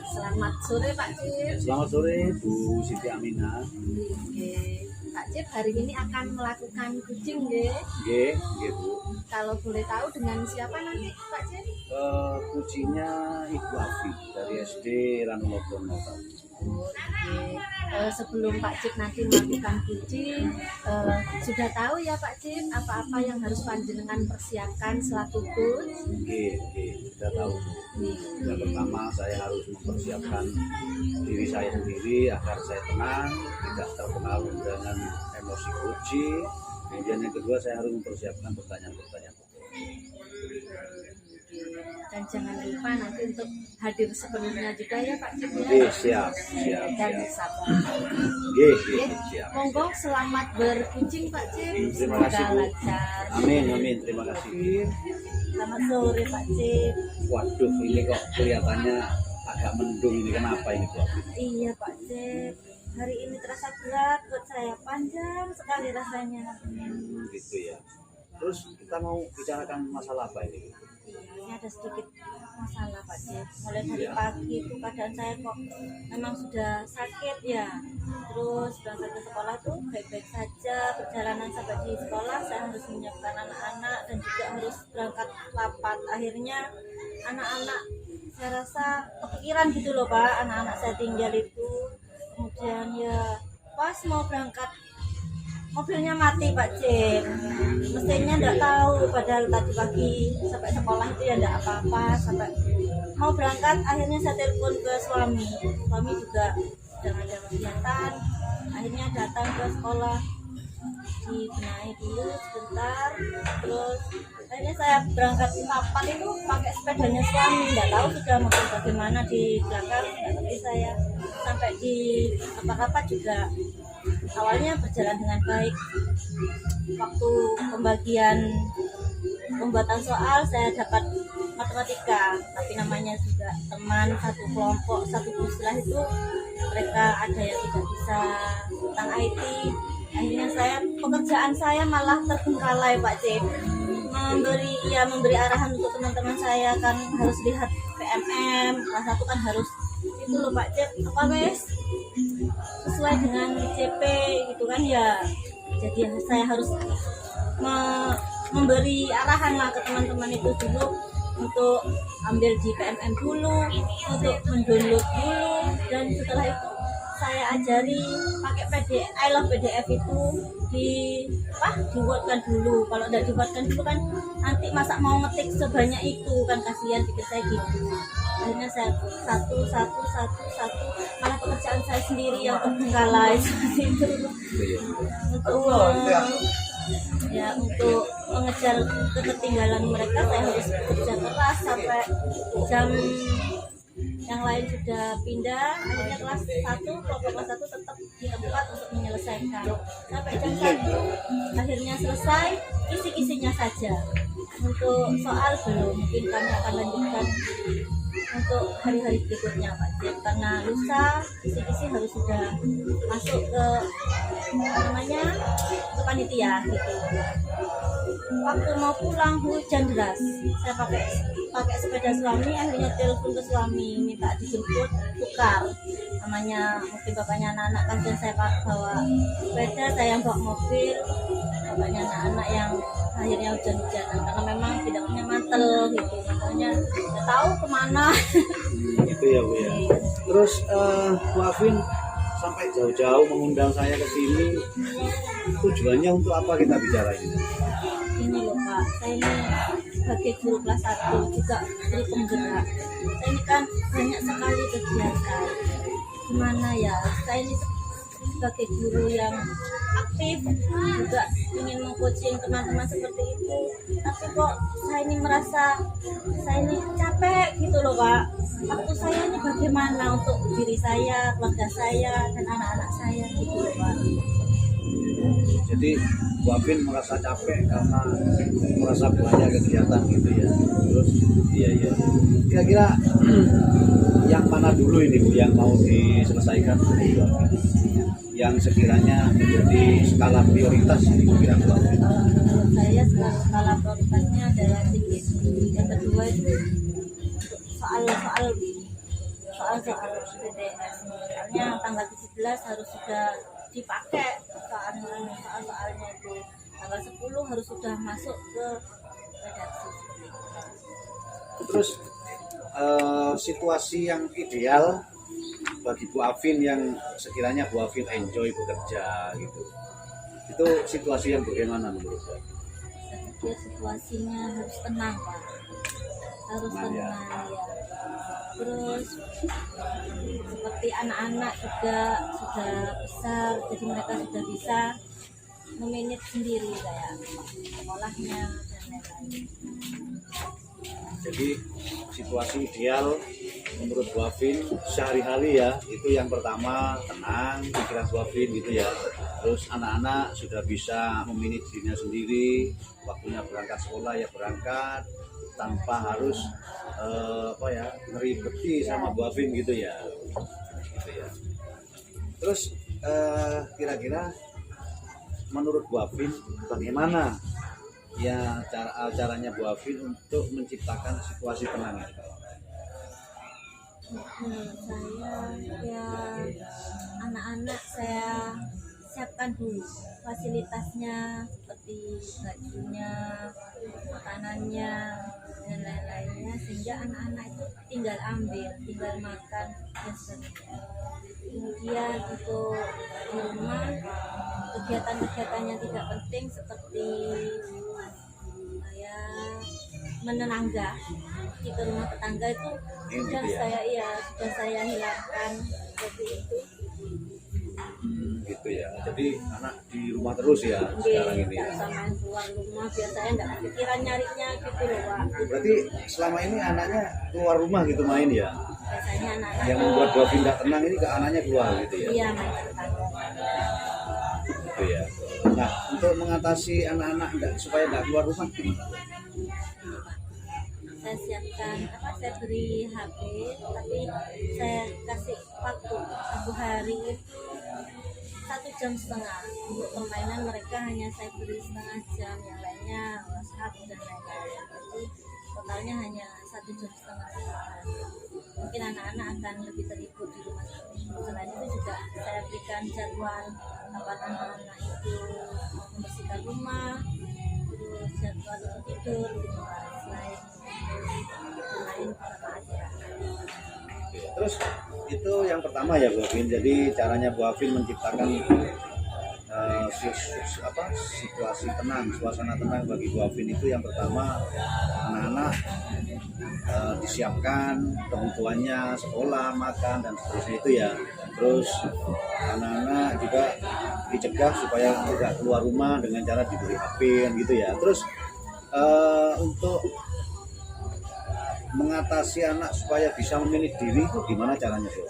Selamat sore Pak Cip. Selamat sore Bu Siti Aminah. Oke. Pak Cip hari ini akan melakukan kucing nggih. Nggih Bu. Kalau boleh tahu dengan siapa nanti Pak Cip? Kucingnya Ibu Afi dari SD Ranulobono. Oke. Sebelum Pak Cip nanti melakukan kucing, sudah tahu ya Pak Cip apa-apa yang harus panjenengan persiapkan selaku coach? Nggih, sudah tahu. Yang pertama saya harus mempersiapkan diri saya sendiri agar saya tenang, tidak terpengaruh dengan emosi kucing. Kemudian yang kedua saya harus mempersiapkan pertanyaan-pertanyaan. Dan jangan lupa nanti untuk hadir sepenuhnya juga ya Pak Cip ya. Siap. Dan sabar. Siap. Monggo selamat berkucing Pak Cip. Terima kasih, Bu. Lancar. Amin, terima kasih. Selamat sore Pak Cip. Waduh, ini kok kelihatannya agak mendung ini, kenapa ini Bu? Iya Pak Cip. Hari ini terasa berat, perut saya panjang sekali rasanya. Gitu ya. Terus kita mau bicarakan masalah apa ini? Ini ada sedikit masalah Pak Cip. Mulai dari pagi itu keadaan saya kok memang sudah sakit ya. Terus berangkat ke sekolah tuh baik-baik saja. Perjalanan sampai di sekolah saya harus menyiapkan anak-anak dan juga harus berangkat rapat. Akhirnya anak-anak saya rasa kepikiran gitu loh Pak. Anak-anak saya tinggal itu. Kemudian ya pas mau berangkat mobilnya mati Pak Cip. Mestinya enggak tahu, padahal tadi pagi sampai sekolah itu ya enggak apa-apa. Sampai mau berangkat akhirnya saya telepon ke suami. Suami juga sedang ada kegiatan. Akhirnya datang ke sekolah, dibenahi dulu sebentar. Terus akhirnya saya berangkat rapat itu pakai sepedanya suami. Enggak tahu sudah mau bagaimana di belakang. Tapi saya sampai di rapat juga awalnya berjalan dengan baik. Waktu pembuatan soal saya dapat matematika, tapi namanya juga teman satu kelompok, satu fusilah itu mereka ada yang tidak bisa tentang IT. Akhirnya pekerjaan saya malah terbengkalai Pak Cip. Memberi arahan untuk teman-teman saya kan harus lihat PMM, kelas 1 kan harus itu loh Pak Cip, apa wes sesuai dengan CP gitu kan ya. Jadi saya harus memberi arahan lah ke teman-teman itu dulu untuk ambil di PMM dulu, untuk mendownload dulu, dan setelah itu saya ajari pakai I love PDF itu dibuatkan dulu. Kalau tidak dibuatkan dulu kan nanti masa mau ngetik sebanyak itu kan kasihan, pikir saya gitu. Akhirnya saya satu malah pekerjaan saya sendiri yang terbengkalai seperti itu. Untuk mengejar ketertinggalan mereka saya harus bekerja keras sampai jam yang lain sudah pindah. Akhirnya kelas 1 tetap di tempat untuk menyelesaikan sampai jam 1 akhirnya selesai, isi-isinya saja. Untuk soal belum, mungkin kami akan lanjutkan untuk hari-hari berikutnya Pak Cip, karena lusa isi-isi harus sudah masuk ke ke panitia gitu. Waktu mau pulang hujan deras, saya pakai sepeda suami. Akhirnya telepon ke suami minta dijemput, tukar namanya, mungkin bapaknya anak-anak kan, dan saya bawa sepeda, saya yang bawa mobil, bapaknya anak-anak yang akhirnya hujan-hujanan karena memang tidak punya mantel gitu, makanya nggak tahu kemana. Gitu ya Bu ya. Terus Bu Afin sampai jauh-jauh mengundang saya ke sini, tujuannya untuk apa kita bicara ini? Ini loh Pak, saya ini sebagai guru kelas 1 juga dari penggerak. Saya ini kan banyak sekali kegiatan. Gimana ya, saya ini sebagai guru yang aktif juga ingin mengcoaching teman-teman seperti itu, tapi kok saya ini merasa saya ini capek gitu loh Pak. Waktu saya ini bagaimana untuk diri saya, keluarga saya, dan anak-anak saya gitu loh Pak. Jadi Bu Afin merasa capek karena merasa banyak kegiatan gitu ya. Terus iya. Kira-kira yang mana dulu ini Bu yang mau diselesaikan Bu Afin? Yang sekiranya menjadi skala prioritas ini kira-kira Bu Afin? Menurut saya skala prioritasnya adalah sedikit. Yang kedua itu soal soal BTS, soalnya tanggal 17 harus sudah dipakai soalnya itu tanggal 10 harus sudah masuk ke redaksi seperti itu. Terus situasi yang ideal bagi Bu Afin yang sekiranya Bu Afin enjoy bekerja gitu, itu situasi yang bagaimana menurut Bu? Saya situasinya harus tenang Pak, harus tenang ya. Terus seperti anak-anak juga sudah besar, jadi mereka sudah bisa memanage sendiri kayak sekolahnya dan lain-lain. Jadi situasi ideal menurut Bu Afin sehari-hari ya, itu yang pertama tenang pikiran Bu Afin gitu ya. Terus anak-anak sudah bisa memanage dirinya sendiri, waktunya berangkat sekolah ya berangkat tanpa harus ngeribeti sama Bu Afin gitu ya. Terus kira-kira menurut Bu Afin bagaimana ya caranya Bu Afin untuk menciptakan situasi tenang? Saya ya anak-anak saya siapkan dulu fasilitasnya seperti bajunya, makanannya dan lain-lainnya, sehingga anak-anak itu tinggal ambil, tinggal makan dan sebagainya. Kemudian untuk di rumah kegiatan-kegiatannya tidak penting seperti menenangga di rumah tetangga itu sudah saya hilangkan seperti itu. Gitu ya. Jadi anak di rumah terus ya sekarang ini. Tidak usah main keluar rumah, biasanya enggak kepikiran nyarinya gitu loh Pak. Berarti selama ini anaknya keluar rumah gitu main ya? Biasanya anak-anak yang membuat Bu Afin tidak tenang ini ke anaknya keluar gitu ya? Iya, main tetangga. Gitu ya. Nah, untuk mengatasi anak-anak supaya tidak keluar rumah gimana? Saya siapkan saya beri HP, tapi saya kasih waktu 1 hari 1,5 jam untuk permainan mereka, hanya saya beri setengah jam, yang lainnya WhatsApp dan lain-lain. Jadi totalnya hanya 1,5 jam. Mungkin anak-anak akan lebih terhibur di rumah. Selain itu juga saya berikan jadwal kapan anak-anak itu membersihkan rumah, terus jadwal untuk tidur gitu Pak. Selain bermain sama aja. Terus itu yang pertama ya Bu Afin. Jadi caranya Bu Afin menciptakan situasi tenang, suasana tenang bagi Bu Afin itu yang pertama anak-anak disiapkan kebutuhannya, sekolah, makan dan seterusnya itu ya. Terus anak-anak juga dicegah supaya tidak keluar rumah dengan cara diberi HP gitu ya. Terus untuk mengatasi anak supaya bisa memilih diri itu gimana caranya Bu?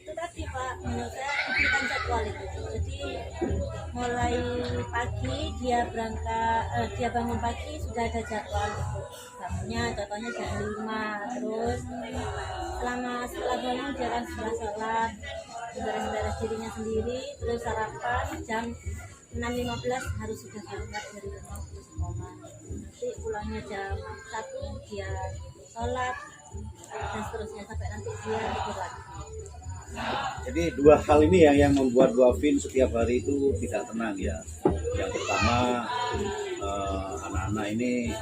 Itu tadi Pak, menurut saya diberikan jadwal itu. Jadi mulai pagi dia bangun pagi sudah ada jadwal itu. Bangunnya contohnya jam 5, terus setelah bangun dia akan sholat, beres-beres dirinya sendiri, terus sarapan jam 6.15 harus sudah berangkat dari rumah ke sekolah. Nanti pulangnya jam 1 dia sholat dan seterusnya sampai nanti dia tidur lagi. Jadi dua hal ini yang membuat Bu Afin setiap hari itu tidak tenang ya. Yang pertama anak-anak ini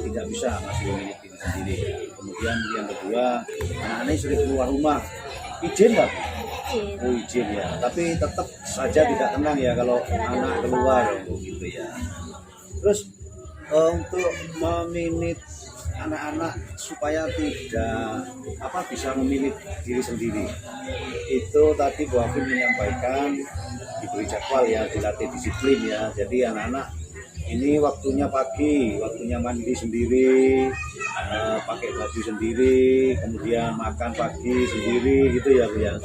tidak bisa masih memiliki diri sendiri. Kemudian yang kedua anak-anak ini sering keluar rumah. Izin Pak? Izin ya. Tapi tetap saja tidak tenang ya kalau anak keluar gitu ya. Terus untuk memanage anak-anak supaya tidak bisa memilih diri sendiri, itu tadi Bu Afin menyampaikan diberi jadwal ya, dilatih disiplin ya. Jadi anak-anak ini waktunya pagi, waktunya mandi sendiri, pakai baju sendiri, kemudian makan pagi sendiri gitu ya Bu ya.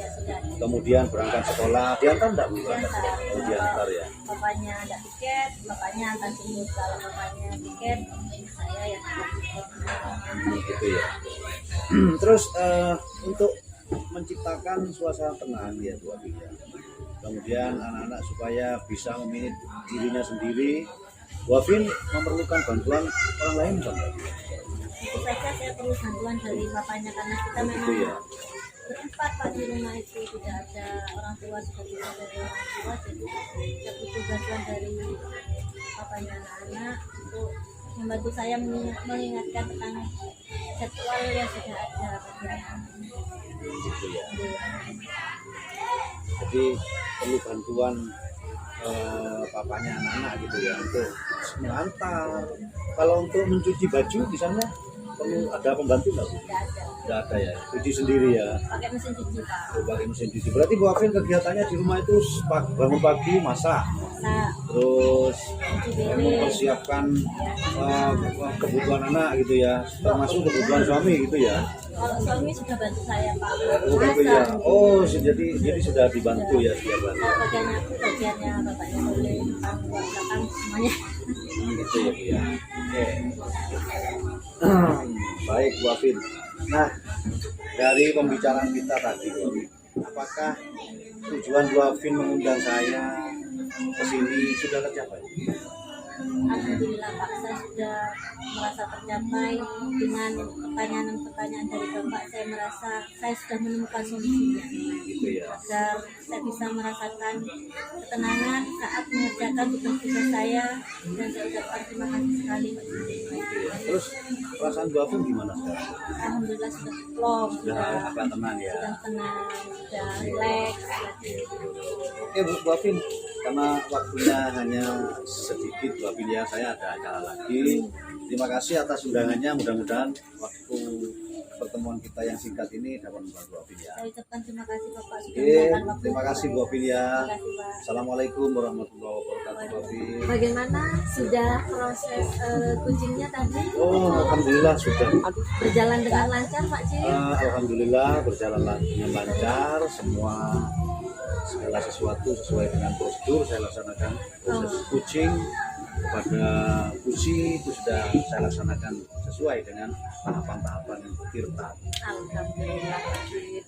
Kemudian berangkat sekolah, diantar enggak Bu? Diantar ya. Bapaknya ada tiket, bapaknya antar jemput. Kalau bapaknya tiket, saya yang gitu ya. Terus untuk menciptakan suasana tenang ya Bu Afin ya. Kemudian anak-anak supaya bisa memilih dirinya sendiri, Bu Afin memerlukan bantuan orang lain bukan? Itu saja saya perlu bantuan dari papanya karena kita Gitu memang ya. berempat Pak di rumah itu, tidak ada orang tua, sudah tidak dari orang tua, jadi saya butuh bantuan dari papanya anak-anak untuk membantu saya mengingatkan tentang jadwal yang sudah ada bagaimana. Gitu ya. Jadi perlu bantuan papanya anak-anak gitu ya untuk mengantar. Kalau untuk mencuci baju di sana perlu ada pembantu nggak Bu? Tidak ada, Nggak ada ya, cuci sendiri ya. pakai mesin cuci Pak. Oh, pakai mesin cuci. Berarti Bu Afin kegiatannya di rumah itu bangun pagi masak, Masak, terus cuci piring, mempersiapkan kebutuhan anak gitu ya, termasuk kebutuhan suami gitu ya. kalau suami sudah bantu saya Pak. Oh gitu ya. Oh jadi sudah dibantu ya setiap hari. Kalau bagiannya aku, bagiannya bapaknya boleh, belakang semuanya. Gitu ya Bu ya. Oke. Baik Bu Afin. Nah dari pembicaraan kita tadi Bu Afin, apakah tujuan Bu Afin mengundang saya ke sini sudah tercapai? Alhamdulillah Pak, saya sudah merasa tercapai dengan pertanyaan-pertanyaan dari Bapak. Saya merasa saya sudah menemukan solusinya Gitu ya. agar saya bisa merasakan ketenangan saat mengerjakan tugas-tugas saya, dan saya ucapkan terima kasih sekali Pak. Gitu ya. Terus perasaan Bu Afin gimana sekarang? Alhamdulillah sudah plong, Sudah agak tenang ya. sudah tenang, sudah rileks lagi. Oke Bu Afin, karena waktunya hanya sedikit Bu Afin ya, saya ada acara lagi. Terima kasih atas undangannya, mudah-mudahan waktu pertemuan kita yang singkat ini dapat membantu Bu Afin ya. Saya ucapkan terima kasih Bapak sudah Oke, meluangkan waktu. terima kasih Bu Afin ya. Terima kasih Pak. Assalamualaikum warahmatullahi wabarakatuh Bu Afin. Bagaimana sudah proses kucingnya tadi? Oh, alhamdulillah sudah. Berjalan dengan lancar Pak Cip? Alhamdulillah berjalan dengan lancar, segala sesuatu sesuai dengan prosedur saya laksanakan. Proses kucing pada Pusi itu sudah saya laksanakan sesuai dengan tahapan-tahapan tirta. Alhamdulillah Pak Cip.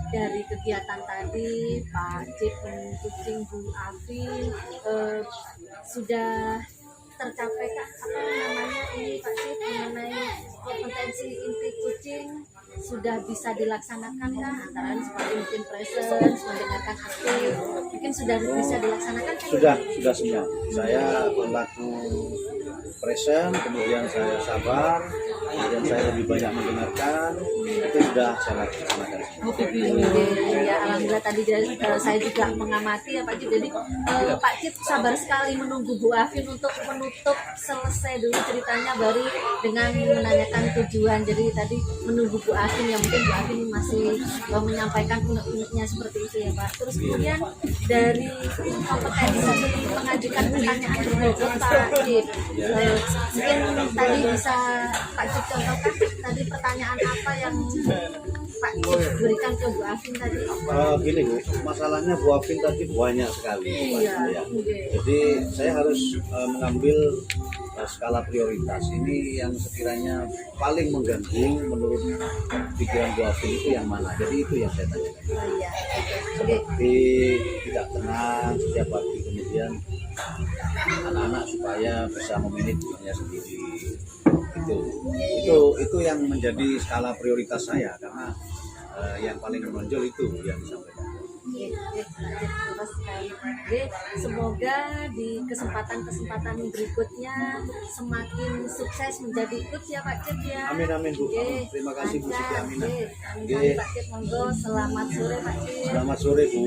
Dari kegiatan tadi Pak Cip kucing Bu Afin sudah tercapai Kak, apa namanya ini Pak Cip, mengenai kompetensi inti kucing sudah bisa dilaksanakan Kak, antara lain seperti mungkin presence, mendengarkan aktif, mungkin sudah bisa dilaksanakan Kak? Sudah semua. Saya berlaku present, kemudian saya sabar, kemudian saya lebih banyak mendengarkan, itu sudah saya laksanakan. Ya alhamdulillah tadi saya juga mengamati ya Pak Cip, jadi Pak Cip sabar sekali menunggu Bu Afin untuk menutup selesai dulu ceritanya, baru dengan menanyakan tujuan. Jadi tadi menunggu Bu Afin, ya mungkin Bu Afin masih menyampaikan unek-uneknya seperti itu ya Pak. Terus kemudian dari kompetensi mengajukan pertanyaan berbobot Pak Cip, mungkin tadi bisa Pak Cip contohkan tadi pertanyaan apa yang Pak Cip berikan ke Bu Afin tadi? Gini Bu, masalahnya Bu Afin tadi banyak sekali. Iya, Ya. oke. Jadi saya harus mengambil skala prioritas ini yang sekiranya paling mengganggu menurut pikiran Bu Afin itu yang mana. Jadi itu yang saya tanyakan. Oh iya, oke. Seperti tidak tenang setiap pagi, kemudian anak-anak supaya bisa memanage dirinya sendiri. Itu yang menjadi skala prioritas saya, karena yang paling menonjol itu yang disampaikan. Oke, semoga di kesempatan-kesempatan berikutnya semakin sukses menjadi coach ya Pak Cip ya. Amin amin Bu. Oke, Terima kasih Bu Siti lancar. Aminah. Oke, amin, Pak Cip, monggo selamat sore Pak Cip. Selamat sore Bu.